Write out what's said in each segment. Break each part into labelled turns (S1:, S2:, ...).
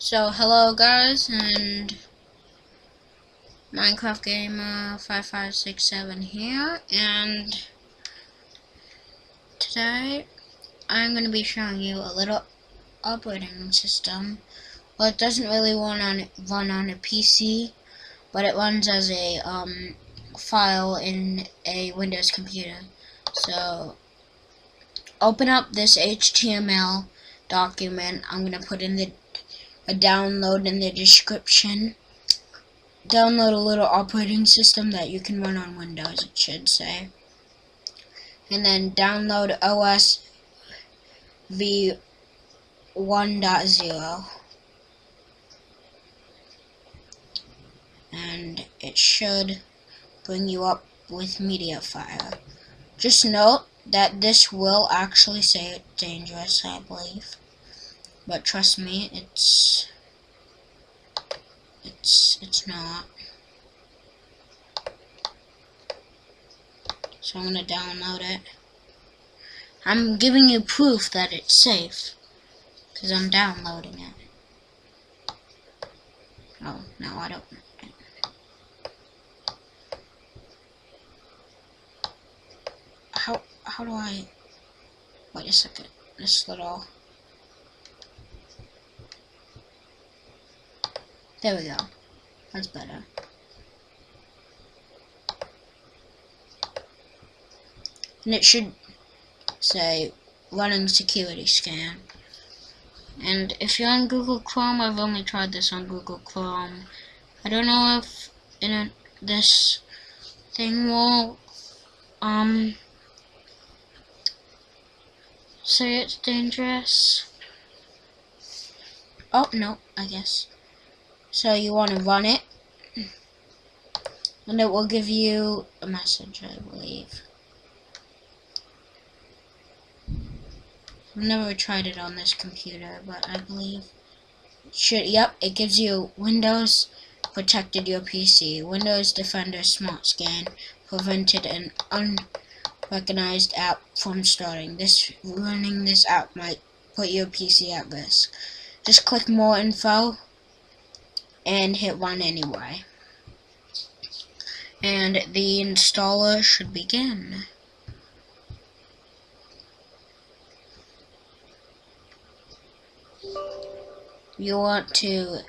S1: So hello guys, and Minecraft Gamer 5567 here, and today I'm going to be showing you a little operating system. Well, it doesn't really run on a PC, but it runs as a file in a Windows computer. So open up this HTML document. I'm going to put in a download in the description. Download a little operating system that you can run on Windows, it should say. And then download OS v1.0. And it should bring you up with MediaFire. Just note that this will actually say it's dangerous, I believe. But trust me, it's not. So I'm going to download it. I'm giving you proof that it's safe, because I'm downloading it. Oh, no, I don't. How do I... Wait a second. This little... There we go. That's better. And it should say running security scan. And if you're on Google Chrome, I've only tried this on Google Chrome. I don't know if this thing will say it's dangerous. Oh no, I guess. So you want to run it, and it will give you a message, I believe. I've never tried it on this computer, but I believe it should. Yep, it gives you Windows protected your PC. Windows Defender Smart Scan prevented an unrecognized app from starting. Running this app might put your PC at risk. Just click more info and hit run anyway. And the installer should begin. You want to,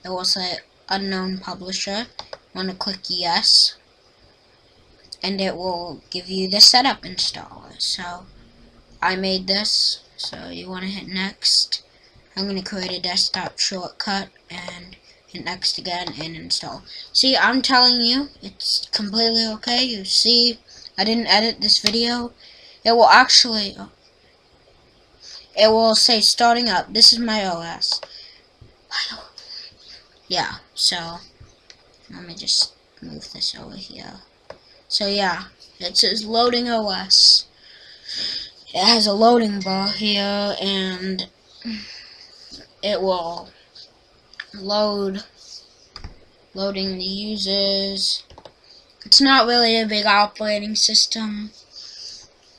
S1: it will say unknown publisher. You want to click yes, and it will give you the setup installer. So I made this, so you want to hit next. I'm going to create a desktop shortcut and hit next again and install. See, I'm telling you, it's completely okay. You see, I didn't edit this video. It will actually, it will say starting up. This is my OS. Yeah, so let me just move this over here. So yeah, it says loading OS. It has a loading bar here, and it will loading the users. It's not really a big operating system.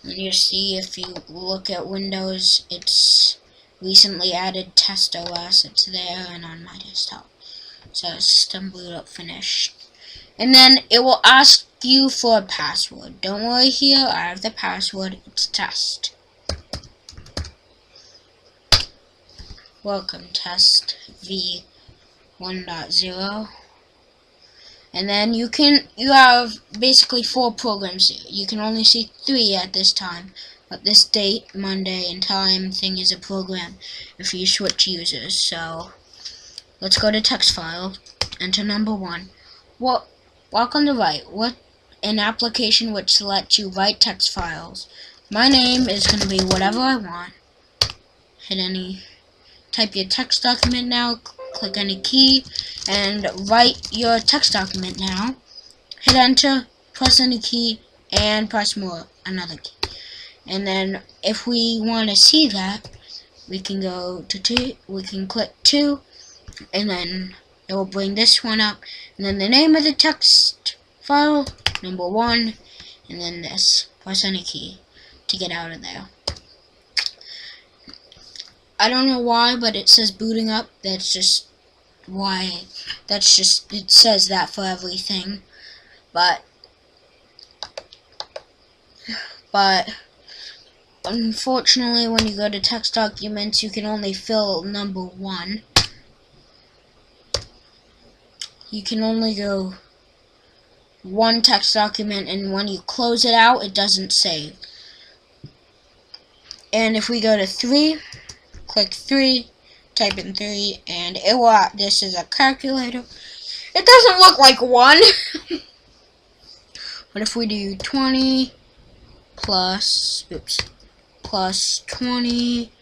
S1: And you see, if you look at Windows, it's recently added Test OS. It's there and on my desktop. So system boot up finished. And then it will ask you for a password. Don't worry here, I have the password. It's test. Welcome test v1.0. And then you have basically 4 programs here. You can only see 3 at this time. But this date, Monday, and time thing is a program if you switch users. So let's go to text file, enter number 1. Walk on the right. An application which lets you write text files. My name is going to be whatever I want. Hit any. Type your text document now. Click any key and write your text document now. Hit enter. Press any key and press more. Another key. And then if we want to see that, we can go to 2. We can click 2, and then it will bring this one up, and then the name of the text file, number 1, and then this. Press any key to get out of there. I don't know why, but it says booting up. That's just why. That's just, it says that for everything. But unfortunately, when you go to text documents, you can only fill number 1. You can only go 1 text document, and when you close it out, it doesn't save. And if we go to 3, click 3, type in 3, and it will, this is a calculator. It doesn't look like 1. But if we do 20 plus 20,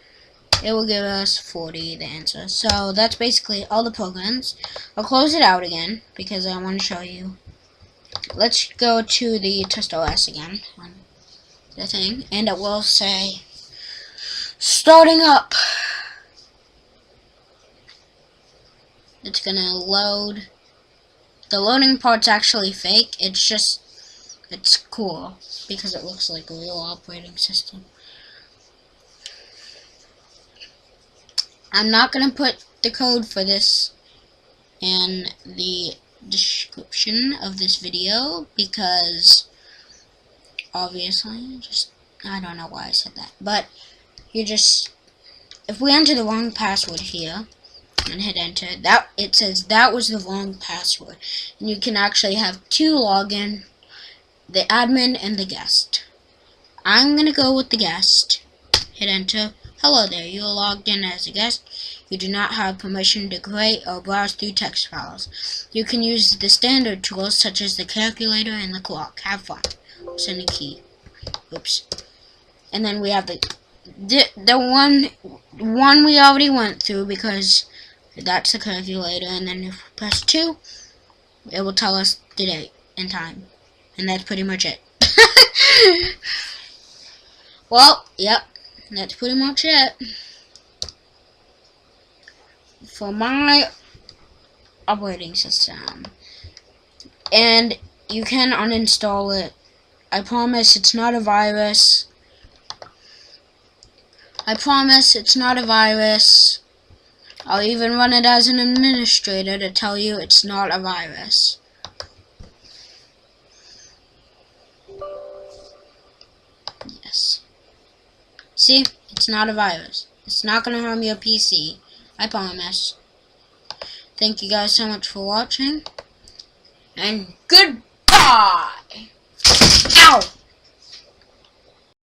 S1: it will give us 40, the answer. So that's basically all the programs. I'll close it out again because I want to show you. Let's go to the TestOS again on the thing, and it will say starting up. It's gonna load. The loading part's actually fake. It's just, it's cool because it looks like a real operating system. I'm not gonna put the code for this in the description of this video because obviously, I don't know why I said that, but if we enter the wrong password here and hit enter, that it says that was the wrong password, and you can actually have 2 login, the admin and the guest. I'm gonna go with the guest. Hit enter. Hello there, you are logged in as a guest. You do not have permission to create or browse through text files. You can use the standard tools such as the calculator and the clock. Have fun. Send a key. Oops. And then we have the one we already went through because that's the calculator, and then if we press 2, it will tell us the date and time. And that's pretty much it. Well, yep, that's pretty much it for my operating system. And you can uninstall it. I promise it's not a virus. I promise it's not a virus. I'll even run it as an administrator to tell you it's not a virus. Yes. See? It's not a virus. It's not going to harm your PC. I promise. Thank you guys so much for watching. And goodbye! Ow!